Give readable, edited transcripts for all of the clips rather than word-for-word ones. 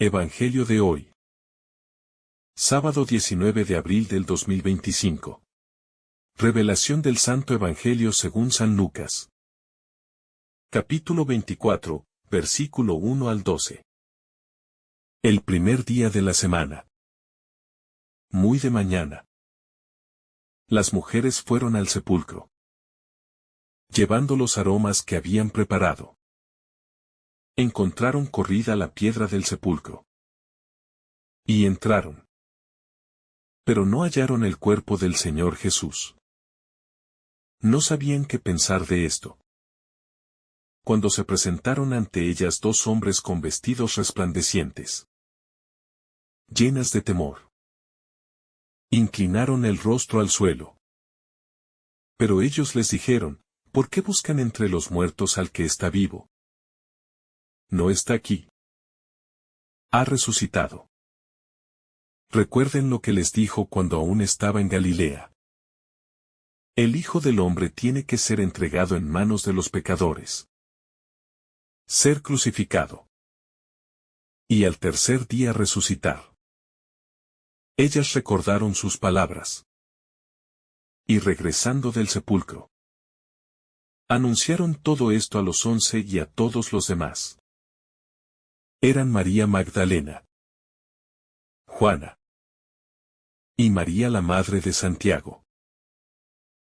Evangelio de hoy. Sábado 19 de abril del 2025. Revelación del Santo Evangelio según San Lucas. Capítulo 24, versículo 1 al 12. El primer día de la semana. Muy de mañana. Las mujeres fueron al sepulcro, llevando los aromas que habían preparado. Encontraron corrida la piedra del sepulcro. Y entraron. Pero no hallaron el cuerpo del Señor Jesús. No sabían qué pensar de esto. Cuando se presentaron ante ellas dos hombres con vestidos resplandecientes, llenas de temor, inclinaron el rostro al suelo. Pero ellos les dijeron: ¿por qué buscan entre los muertos al que está vivo? No está aquí. Ha resucitado. Recuerden lo que les dijo cuando aún estaba en Galilea. El Hijo del Hombre tiene que ser entregado en manos de los pecadores, ser crucificado, y al tercer día resucitar. Ellas recordaron sus palabras. Y regresando del sepulcro, anunciaron todo esto a los 11 y a todos los demás. Eran María Magdalena, Juana y María la madre de Santiago.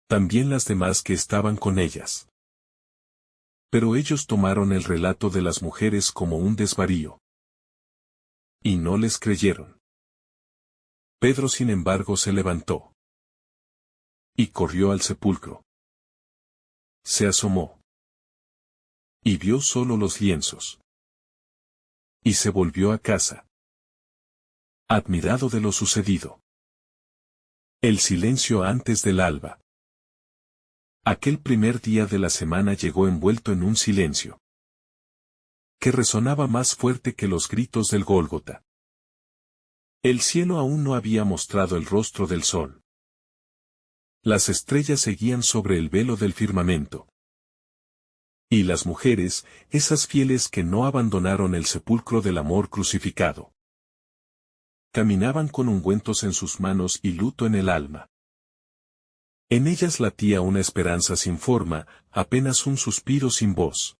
También las demás que estaban con ellas. Pero ellos tomaron el relato de las mujeres como un desvarío. Y no les creyeron. Pedro, sin embargo, se levantó y corrió al sepulcro. Se asomó y vio solo los lienzos. Y se volvió a casa, admirado de lo sucedido. El silencio antes del alba. Aquel primer día de la semana llegó envuelto en un silencio que resonaba más fuerte que los gritos del Gólgota. El cielo aún no había mostrado el rostro del sol. Las estrellas seguían sobre el velo del firmamento. Y las mujeres, esas fieles que no abandonaron el sepulcro del amor crucificado, caminaban con ungüentos en sus manos y luto en el alma. En ellas latía una esperanza sin forma, apenas un suspiro sin voz,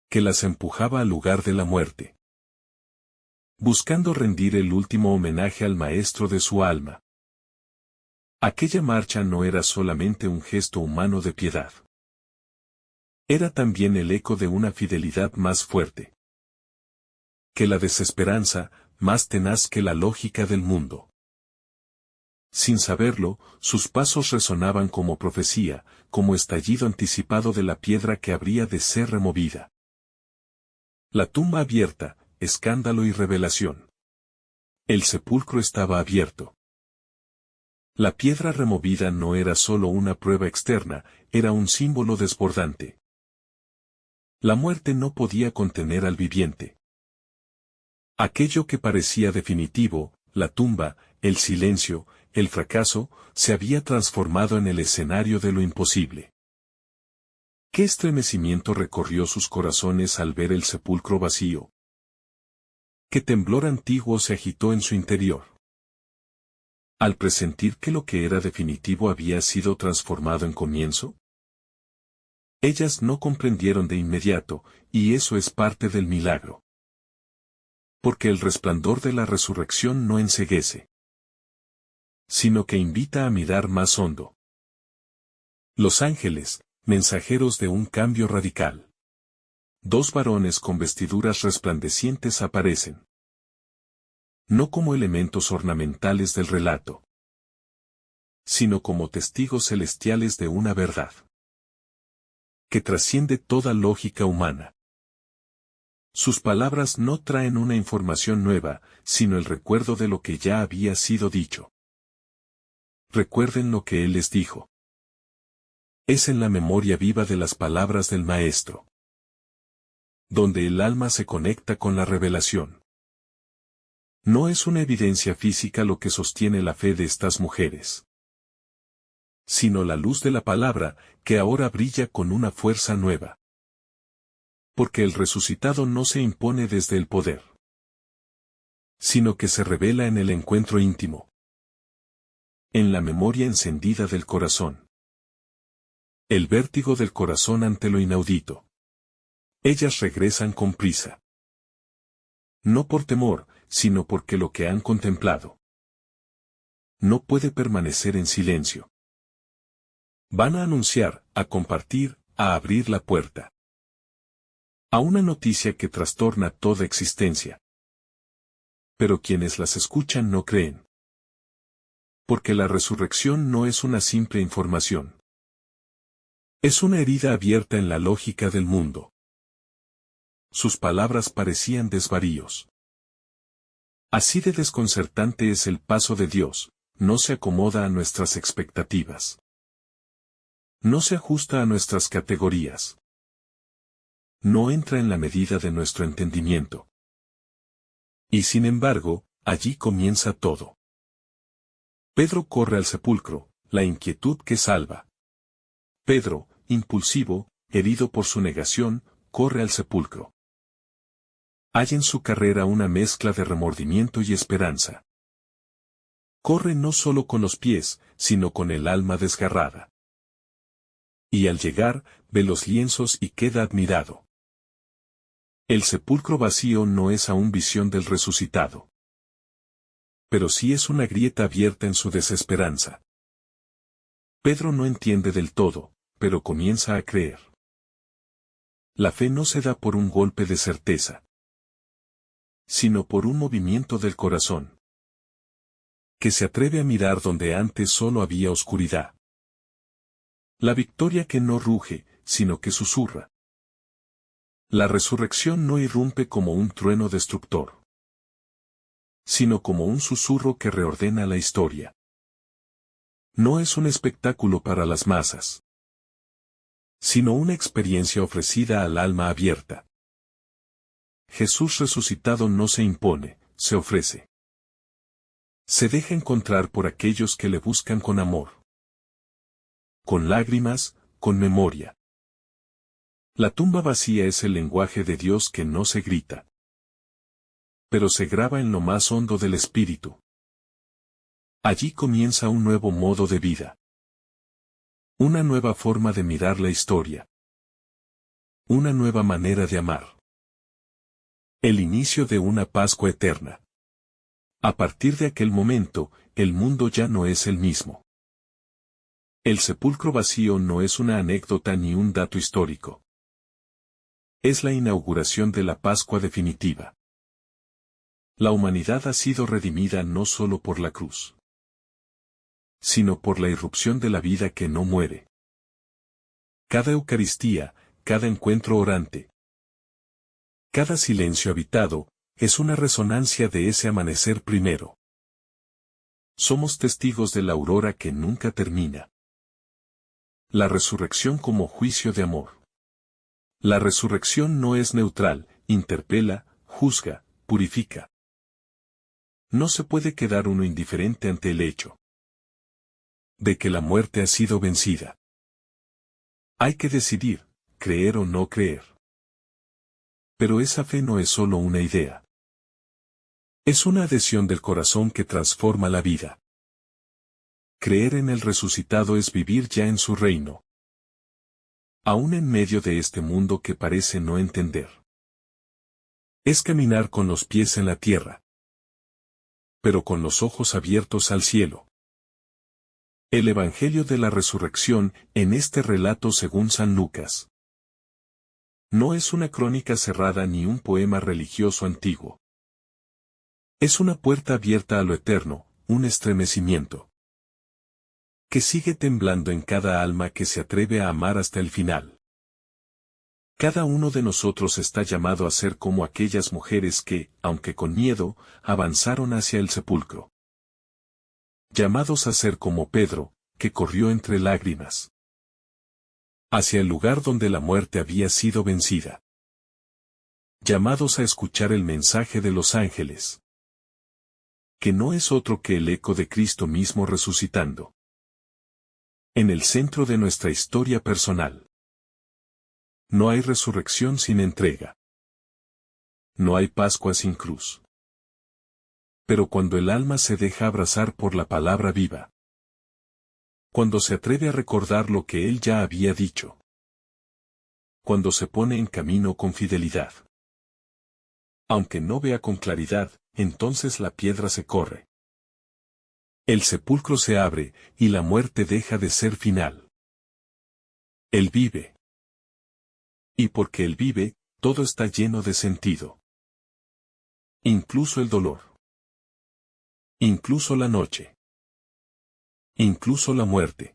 que las empujaba al lugar de la muerte, buscando rendir el último homenaje al maestro de su alma. Aquella marcha no era solamente un gesto humano de piedad. Era también el eco de una fidelidad más fuerte que la desesperanza, más tenaz que la lógica del mundo. Sin saberlo, sus pasos resonaban como profecía, como estallido anticipado de la piedra que habría de ser removida. La tumba abierta, escándalo y revelación. El sepulcro estaba abierto. La piedra removida no era solo una prueba externa, era un símbolo desbordante. La muerte no podía contener al viviente. Aquello que parecía definitivo, la tumba, el silencio, el fracaso, se había transformado en el escenario de lo imposible. ¿Qué estremecimiento recorrió sus corazones al ver el sepulcro vacío? ¿Qué temblor antiguo se agitó en su interior al presentir que lo que era definitivo había sido transformado en comienzo? Ellas no comprendieron de inmediato, y eso es parte del milagro. Porque el resplandor de la resurrección no enceguece, sino que invita a mirar más hondo. Los ángeles, mensajeros de un cambio radical. Dos varones con vestiduras resplandecientes aparecen. No como elementos ornamentales del relato, sino como testigos celestiales de una verdad que trasciende toda lógica humana. Sus palabras no traen una información nueva, sino el recuerdo de lo que ya había sido dicho. Recuerden lo que Él les dijo. Es en la memoria viva de las palabras del Maestro, donde el alma se conecta con la revelación. No es una evidencia física lo que sostiene la fe de estas mujeres, sino la luz de la palabra, que ahora brilla con una fuerza nueva. Porque el resucitado no se impone desde el poder, sino que se revela en el encuentro íntimo, en la memoria encendida del corazón. El vértigo del corazón ante lo inaudito. Ellas regresan con prisa. No por temor, sino porque lo que han contemplado no puede permanecer en silencio. Van a anunciar, a compartir, a abrir la puerta a una noticia que trastorna toda existencia. Pero quienes las escuchan no creen. Porque la resurrección no es una simple información. Es una herida abierta en la lógica del mundo. Sus palabras parecían desvaríos. Así de desconcertante es el paso de Dios, no se acomoda a nuestras expectativas. No se ajusta a nuestras categorías. No entra en la medida de nuestro entendimiento. Y sin embargo, allí comienza todo. Pedro corre al sepulcro, la inquietud que salva. Pedro, impulsivo, herido por su negación, corre al sepulcro. Hay en su carrera una mezcla de remordimiento y esperanza. Corre no solo con los pies, sino con el alma desgarrada. Y al llegar, ve los lienzos y queda admirado. El sepulcro vacío no es aún visión del resucitado. Pero sí es una grieta abierta en su desesperanza. Pedro no entiende del todo, pero comienza a creer. La fe no se da por un golpe de certeza, sino por un movimiento del corazón, que se atreve a mirar donde antes solo había oscuridad. La victoria que no ruge, sino que susurra. La resurrección no irrumpe como un trueno destructor, sino como un susurro que reordena la historia. No es un espectáculo para las masas, sino una experiencia ofrecida al alma abierta. Jesús resucitado no se impone, se ofrece. Se deja encontrar por aquellos que le buscan con amor, con lágrimas, con memoria. La tumba vacía es el lenguaje de Dios que no se grita, pero se graba en lo más hondo del espíritu. Allí comienza un nuevo modo de vida. Una nueva forma de mirar la historia. Una nueva manera de amar. El inicio de una Pascua eterna. A partir de aquel momento, el mundo ya no es el mismo. El sepulcro vacío no es una anécdota ni un dato histórico. Es la inauguración de la Pascua definitiva. La humanidad ha sido redimida no solo por la cruz, sino por la irrupción de la vida que no muere. Cada Eucaristía, cada encuentro orante, cada silencio habitado, es una resonancia de ese amanecer primero. Somos testigos de la aurora que nunca termina. La resurrección como juicio de amor. La resurrección no es neutral, interpela, juzga, purifica. No se puede quedar uno indiferente ante el hecho de que la muerte ha sido vencida. Hay que decidir, creer o no creer. Pero esa fe no es solo una idea. Es una adhesión del corazón que transforma la vida. Creer en el resucitado es vivir ya en su reino. Aún en medio de este mundo que parece no entender. Es caminar con los pies en la tierra, pero con los ojos abiertos al cielo. El Evangelio de la Resurrección, en este relato según San Lucas, no es una crónica cerrada ni un poema religioso antiguo. Es una puerta abierta a lo eterno, un estremecimiento que sigue temblando en cada alma que se atreve a amar hasta el final. Cada uno de nosotros está llamado a ser como aquellas mujeres que, aunque con miedo, avanzaron hacia el sepulcro. Llamados a ser como Pedro, que corrió entre lágrimas hacia el lugar donde la muerte había sido vencida. Llamados a escuchar el mensaje de los ángeles, que no es otro que el eco de Cristo mismo resucitando. En el centro de nuestra historia personal. No hay resurrección sin entrega. No hay Pascua sin cruz. Pero cuando el alma se deja abrazar por la palabra viva, cuando se atreve a recordar lo que él ya había dicho, cuando se pone en camino con fidelidad, aunque no vea con claridad, entonces la piedra se corre. El sepulcro se abre, y la muerte deja de ser final. Él vive. Y porque él vive, todo está lleno de sentido. Incluso el dolor. Incluso la noche. Incluso la muerte.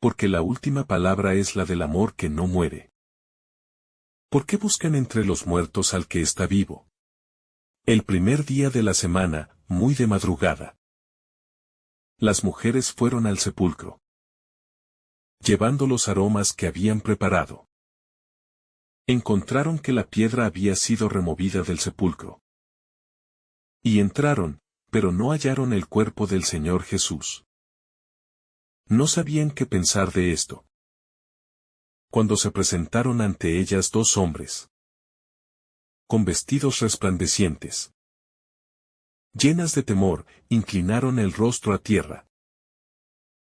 Porque la última palabra es la del amor que no muere. ¿Por qué buscan entre los muertos al que está vivo? El primer día de la semana, muy de madrugada, las mujeres fueron al sepulcro, llevando los aromas que habían preparado. Encontraron que la piedra había sido removida del sepulcro. Y entraron, pero no hallaron el cuerpo del Señor Jesús. No sabían qué pensar de esto. Cuando se presentaron ante ellas dos hombres, con vestidos resplandecientes, llenas de temor, inclinaron el rostro a tierra.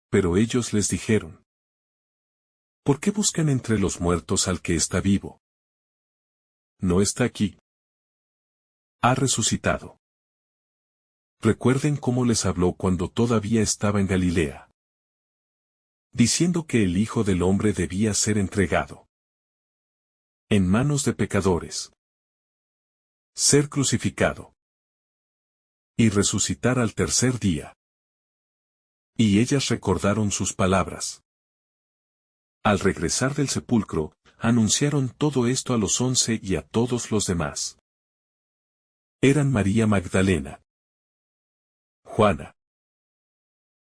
Pero ellos les dijeron: ¿por qué buscan entre los muertos al que está vivo? No está aquí. Ha resucitado. Recuerden cómo les habló cuando todavía estaba en Galilea, diciendo que el Hijo del Hombre debía ser entregado en manos de pecadores, ser crucificado y resucitar al tercer día. Y ellas recordaron sus palabras. Al regresar del sepulcro, anunciaron todo esto a los 11 y a todos los demás. Eran María Magdalena, Juana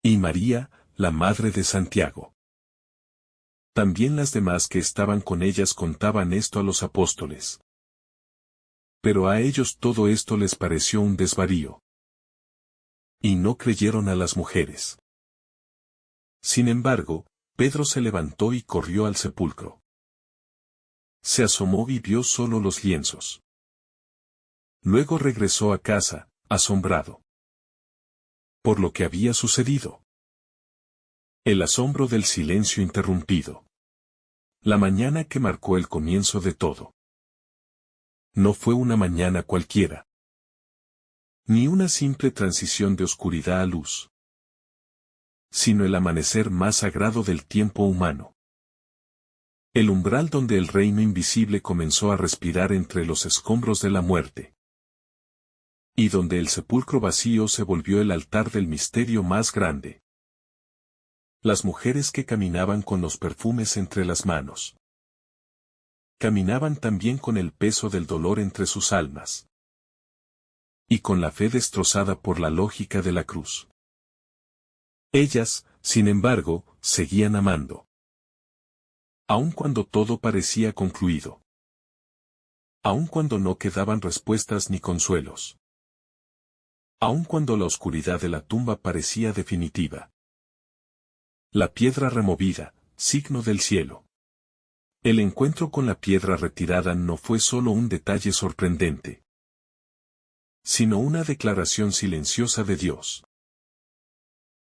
y María, la madre de Santiago. También las demás que estaban con ellas contaban esto a los apóstoles. Pero a ellos todo esto les pareció un desvarío. Y no creyeron a las mujeres. Sin embargo, Pedro se levantó y corrió al sepulcro. Se asomó y vio solo los lienzos. Luego regresó a casa, asombrado por lo que había sucedido. El asombro del silencio interrumpido. La mañana que marcó el comienzo de todo. No fue una mañana cualquiera, ni una simple transición de oscuridad a luz, sino el amanecer más sagrado del tiempo humano. El umbral donde el reino invisible comenzó a respirar entre los escombros de la muerte. Y donde el sepulcro vacío se volvió el altar del misterio más grande. Las mujeres que caminaban con los perfumes entre las manos. Caminaban también con el peso del dolor entre sus almas. Y con la fe destrozada por la lógica de la cruz. Ellas, sin embargo, seguían amando. Aun cuando todo parecía concluido. Aun cuando no quedaban respuestas ni consuelos. Aun cuando la oscuridad de la tumba parecía definitiva. La piedra removida, signo del cielo. El encuentro con la piedra retirada no fue solo un detalle sorprendente, sino una declaración silenciosa de Dios.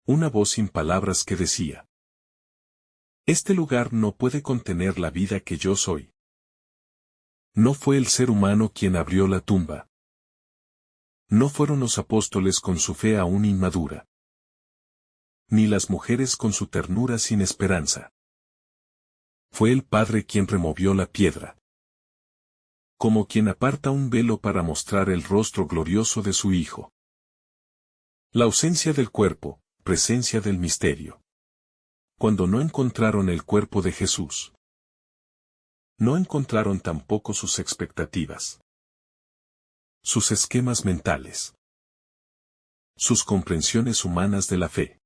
Una voz sin palabras que decía: este lugar no puede contener la vida que yo soy. No fue el ser humano quien abrió la tumba. No fueron los apóstoles con su fe aún inmadura. Ni las mujeres con su ternura sin esperanza. Fue el Padre quien removió la piedra. Como quien aparta un velo para mostrar el rostro glorioso de su Hijo. La ausencia del cuerpo, presencia del misterio. Cuando no encontraron el cuerpo de Jesús, no encontraron tampoco sus expectativas. Sus esquemas mentales. Sus comprensiones humanas de la fe.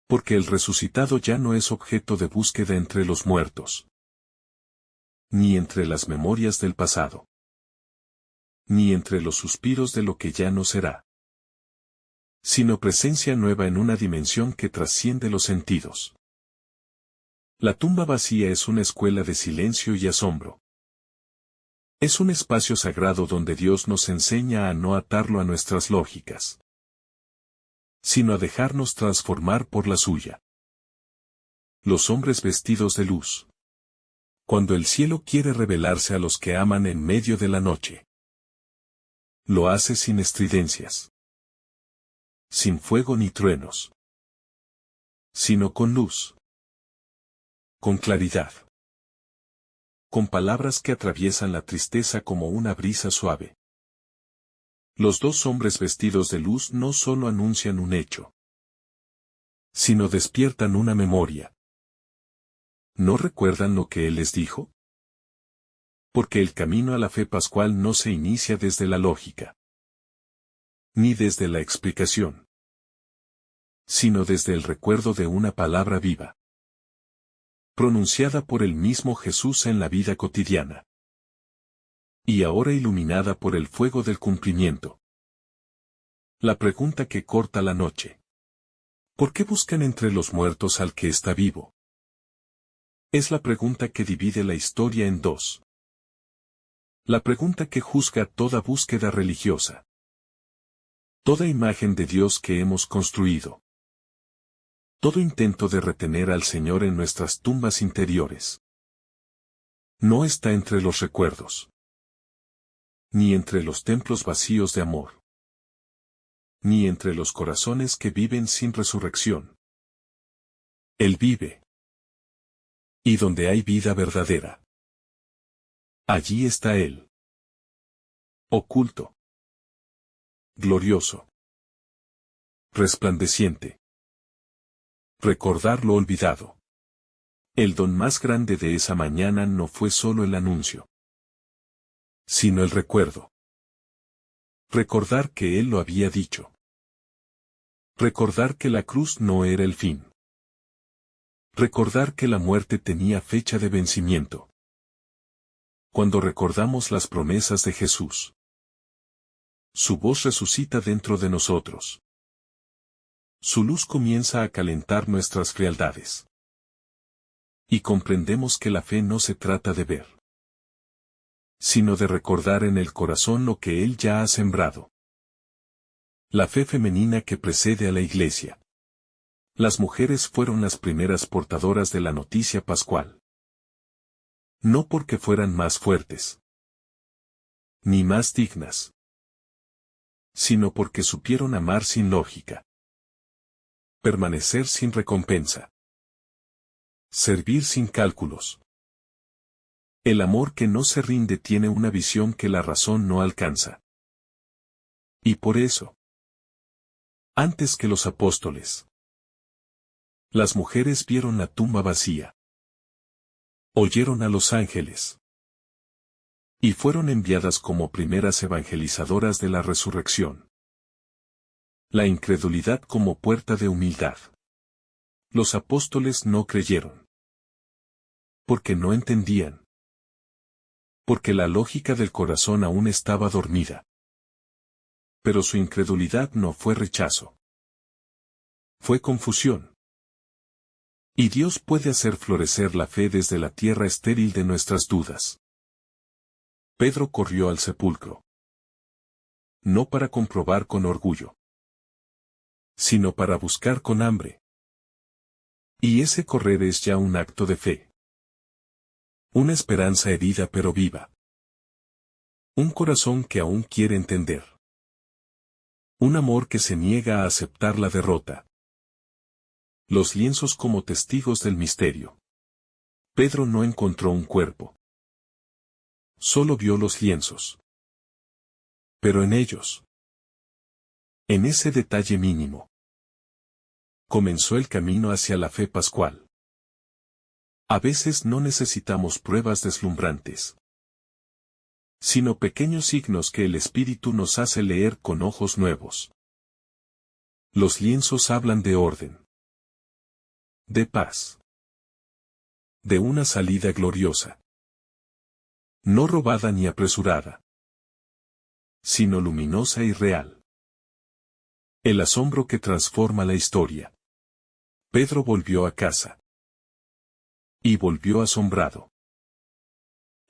Porque el resucitado ya no es objeto de búsqueda entre los muertos. Ni entre las memorias del pasado. Ni entre los suspiros de lo que ya no será. Sino presencia nueva en una dimensión que trasciende los sentidos. La tumba vacía es una escuela de silencio y asombro. Es un espacio sagrado donde Dios nos enseña a no atarlo a nuestras lógicas, sino a dejarnos transformar por la suya. Los hombres vestidos de luz. Cuando el cielo quiere revelarse a los que aman en medio de la noche, lo hace sin estridencias, sin fuego ni truenos, sino con luz, con claridad, con palabras que atraviesan la tristeza como una brisa suave. Los dos hombres vestidos de luz no solo anuncian un hecho, sino despiertan una memoria. ¿No recuerdan lo que Él les dijo? Porque el camino a la fe pascual no se inicia desde la lógica, ni desde la explicación, sino desde el recuerdo de una palabra viva, pronunciada por el mismo Jesús en la vida cotidiana, y ahora iluminada por el fuego del cumplimiento. La pregunta que corta la noche. ¿Por qué buscan entre los muertos al que está vivo? Es la pregunta que divide la historia en dos. La pregunta que juzga toda búsqueda religiosa, toda imagen de Dios que hemos construido, todo intento de retener al Señor en nuestras tumbas interiores. No está entre los recuerdos, ni entre los templos vacíos de amor, ni entre los corazones que viven sin resurrección. Él vive. Y donde hay vida verdadera, allí está Él. Oculto, glorioso, resplandeciente. Recordar lo olvidado. El don más grande de esa mañana no fue solo el anuncio, sino el recuerdo. Recordar que Él lo había dicho. Recordar que la cruz no era el fin. Recordar que la muerte tenía fecha de vencimiento. Cuando recordamos las promesas de Jesús, su voz resucita dentro de nosotros. Su luz comienza a calentar nuestras frialdades. Y comprendemos que la fe no se trata de ver, sino de recordar en el corazón lo que Él ya ha sembrado. La fe femenina que precede a la Iglesia. Las mujeres fueron las primeras portadoras de la noticia pascual. No porque fueran más fuertes, ni más dignas, sino porque supieron amar sin lógica, permanecer sin recompensa, servir sin cálculos. El amor que no se rinde tiene una visión que la razón no alcanza. Y por eso, antes que los apóstoles, las mujeres vieron la tumba vacía, oyeron a los ángeles, y fueron enviadas como primeras evangelizadoras de la resurrección. La incredulidad como puerta de humildad. Los apóstoles no creyeron, porque no entendían, porque la lógica del corazón aún estaba dormida. Pero su incredulidad no fue rechazo, fue confusión. Y Dios puede hacer florecer la fe desde la tierra estéril de nuestras dudas. Pedro corrió al sepulcro, no para comprobar con orgullo, sino para buscar con hambre. Y ese correr es ya un acto de fe. Una esperanza herida pero viva. Un corazón que aún quiere entender. Un amor que se niega a aceptar la derrota. Los lienzos como testigos del misterio. Pedro no encontró un cuerpo. Solo vio los lienzos. Pero en ellos, en ese detalle mínimo, comenzó el camino hacia la fe pascual. A veces no necesitamos pruebas deslumbrantes, sino pequeños signos que el Espíritu nos hace leer con ojos nuevos. Los lienzos hablan de orden, de paz, de una salida gloriosa, no robada ni apresurada, sino luminosa y real. El asombro que transforma la historia. Pedro volvió a casa. Y volvió asombrado.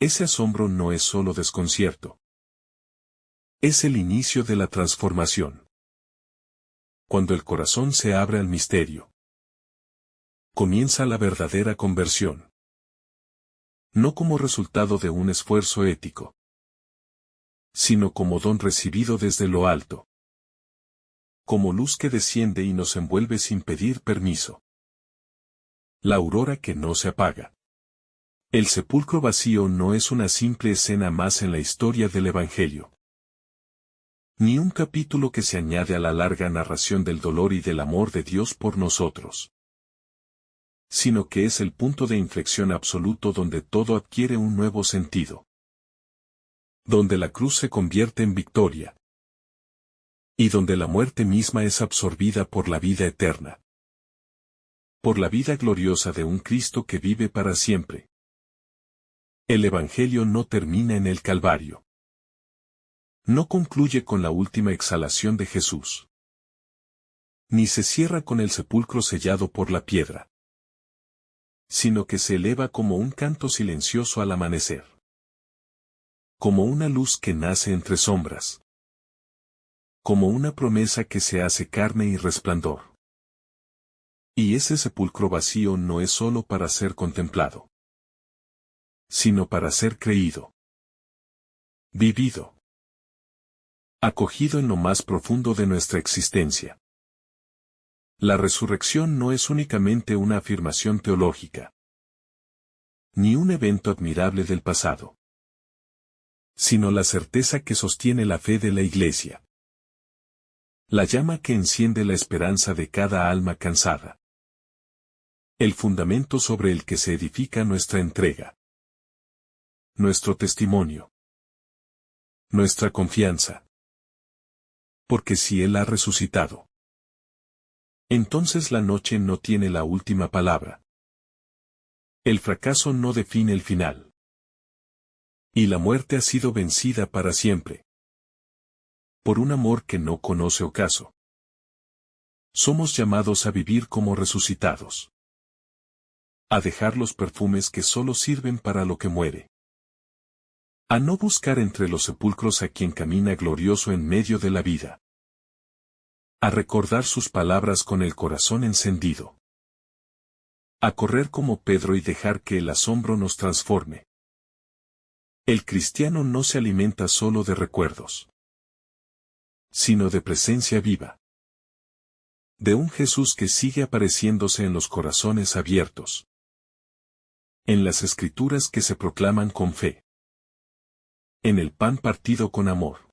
Ese asombro no es solo desconcierto. Es el inicio de la transformación. Cuando el corazón se abre al misterio, comienza la verdadera conversión. No como resultado de un esfuerzo ético, sino como don recibido desde lo alto. Como luz que desciende y nos envuelve sin pedir permiso. La aurora que no se apaga. El sepulcro vacío no es una simple escena más en la historia del Evangelio. Ni un capítulo que se añade a la larga narración del dolor y del amor de Dios por nosotros. Sino que es el punto de inflexión absoluto donde todo adquiere un nuevo sentido. Donde la cruz se convierte en victoria. Y donde la muerte misma es absorbida por la vida eterna. Por la vida gloriosa de un Cristo que vive para siempre. El Evangelio no termina en el Calvario. No concluye con la última exhalación de Jesús. Ni se cierra con el sepulcro sellado por la piedra. Sino que se eleva como un canto silencioso al amanecer. Como una luz que nace entre sombras. Como una promesa que se hace carne y resplandor. Y ese sepulcro vacío no es solo para ser contemplado, sino para ser creído. Vivido. Acogido en lo más profundo de nuestra existencia. La resurrección no es únicamente una afirmación teológica, ni un evento admirable del pasado, sino la certeza que sostiene la fe de la Iglesia. La llama que enciende la esperanza de cada alma cansada. El fundamento sobre el que se edifica nuestra entrega. Nuestro testimonio. Nuestra confianza. Porque si Él ha resucitado, entonces la noche no tiene la última palabra. El fracaso no define el final. Y la muerte ha sido vencida para siempre. Por un amor que no conoce ocaso. Somos llamados a vivir como resucitados. A dejar los perfumes que solo sirven para lo que muere. A no buscar entre los sepulcros a quien camina glorioso en medio de la vida. A recordar sus palabras con el corazón encendido. A correr como Pedro y dejar que el asombro nos transforme. El cristiano no se alimenta solo de recuerdos, sino de presencia viva. De un Jesús que sigue apareciéndose en los corazones abiertos. En las escrituras que se proclaman con fe. En el pan partido con amor.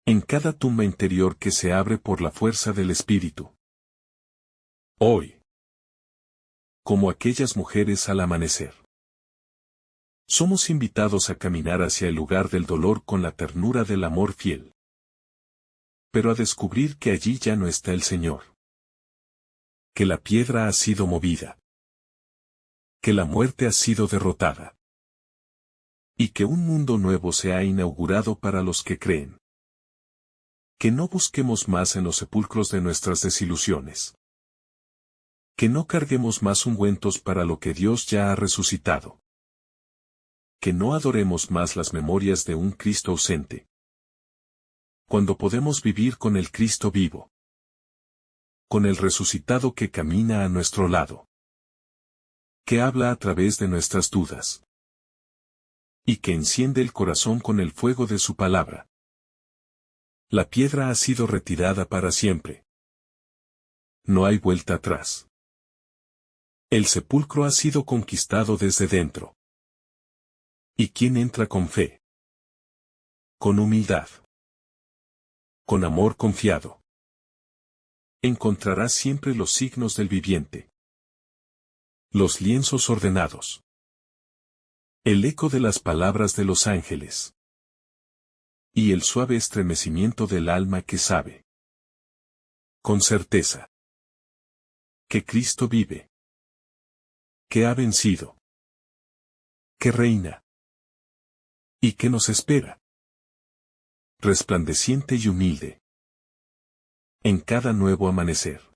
En cada tumba interior que se abre por la fuerza del Espíritu. Hoy. Como aquellas mujeres al amanecer. Somos invitados a caminar hacia el lugar del dolor con la ternura del amor fiel. Pero a descubrir que allí ya no está el Señor. Que la piedra ha sido movida. Que la muerte ha sido derrotada. Y que un mundo nuevo se ha inaugurado para los que creen. Que no busquemos más en los sepulcros de nuestras desilusiones. Que no carguemos más ungüentos para lo que Dios ya ha resucitado. Que no adoremos más las memorias de un Cristo ausente. Cuando podemos vivir con el Cristo vivo. Con el resucitado que camina a nuestro lado. Que habla a través de nuestras dudas. Y que enciende el corazón con el fuego de su palabra. La piedra ha sido retirada para siempre. No hay vuelta atrás. El sepulcro ha sido conquistado desde dentro. ¿Y quién entra con fe? Con humildad. Con amor confiado. Encontrará siempre los signos del viviente. Los lienzos ordenados. El eco de las palabras de los ángeles. Y el suave estremecimiento del alma que sabe. Con certeza. Que Cristo vive. Que ha vencido. Que reina. Y que nos espera. Resplandeciente y humilde. En cada nuevo amanecer.